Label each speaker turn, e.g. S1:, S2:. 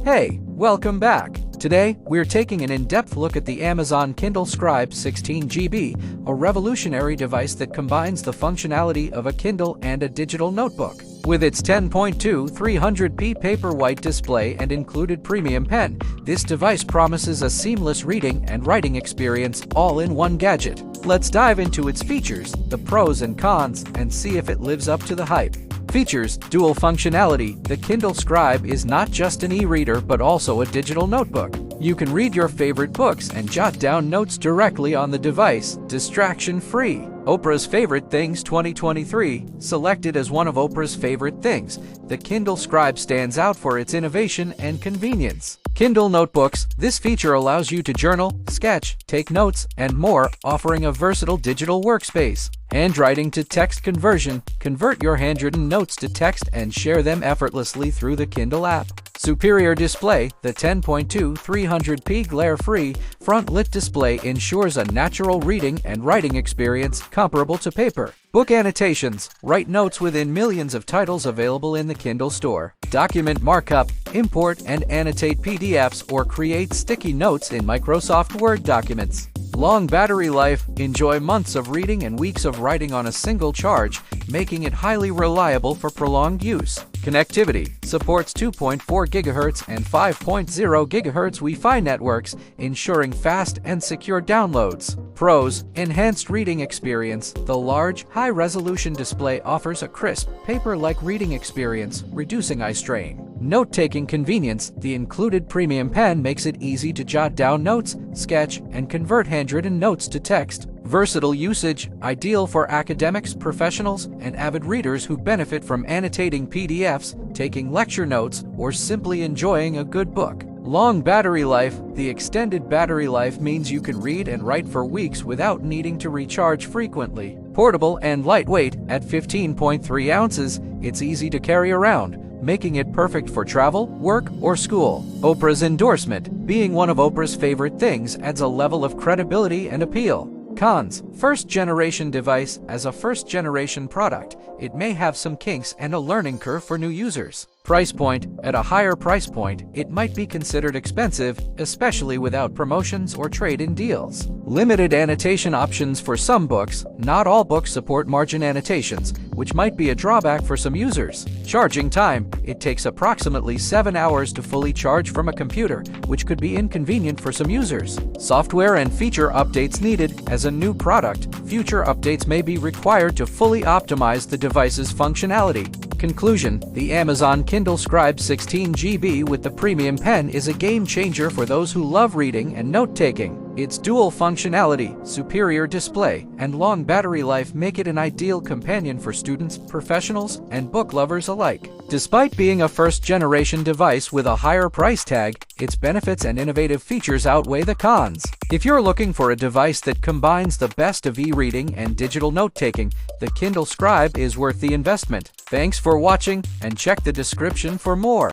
S1: Hey, welcome back. Today, we're taking an in-depth look at the Amazon Kindle Scribe 16GB, a revolutionary device that combines the functionality of a Kindle and a digital notebook. With its 10.2 300p Paperwhite display and included premium pen, this device promises a seamless reading and writing experience all in one gadget. Let's dive into its features, the pros and cons, and see if it lives up to the hype. Features: dual functionality. The Kindle Scribe is not just an e-reader but also a digital notebook. You can read your favorite books and jot down notes directly on the device, distraction-free. Oprah's Favorite Things 2023, selected as one of Oprah's favorite things, the Kindle Scribe stands out for its innovation and convenience. Kindle Notebooks. This feature allows you to journal, sketch, take notes, and more, offering a versatile digital workspace. Handwriting to text conversion. Convert your handwritten notes to text and share them effortlessly through the Kindle app. Superior display. The 10.2 300p glare-free, front-lit display ensures a natural reading and writing experience comparable to paper. Book annotations. Write notes within millions of titles available in the Kindle store. Document markup. Import and annotate PDFs or create sticky notes in Microsoft Word documents. Long battery life. Enjoy months of reading and weeks of writing on a single charge, making it highly reliable for prolonged use. Connectivity. Supports 2.4 GHz and 5.0 GHz Wi-Fi networks, ensuring fast and secure downloads. Pros: enhanced reading experience. The large, high-resolution display offers a crisp, paper-like reading experience, reducing eye strain. Note-taking convenience. The included premium pen makes it easy to jot down notes, sketch, and convert handwritten notes to text. Versatile usage. Ideal for academics, professionals, and avid readers who benefit from annotating PDFs, taking lecture notes, or simply enjoying a good book. Long battery life. The extended battery life means you can read and write for weeks without needing to recharge frequently. Portable and lightweight. At 15.3 ounces, it's easy to carry around, making it perfect for travel, work, or school. Oprah's endorsement. Being one of Oprah's favorite things adds a level of credibility and appeal. Cons: first-generation device. As a first-generation product, it may have some kinks and a learning curve for new users. Price point. At a higher price point, it might be considered expensive, especially without promotions or trade-in deals. Limited annotation options for some books. Not all books support margin annotations, which might be a drawback for some users. Charging time. It takes approximately 7 hours to fully charge from a computer, which could be inconvenient for some users. Software and feature updates needed. As a new product, future updates may be required to fully optimize the device's functionality. Conclusion: the Amazon Kindle Scribe 16GB with the premium pen is a game changer for those who love reading and note-taking. Its dual functionality, superior display, and long battery life make it an ideal companion for students, professionals, and book lovers alike. Despite being a first-generation device with a higher price tag, its benefits and innovative features outweigh the cons. If you're looking for a device that combines the best of e-reading and digital note-taking, the Kindle Scribe is worth the investment. Thanks for watching, and check the description for more.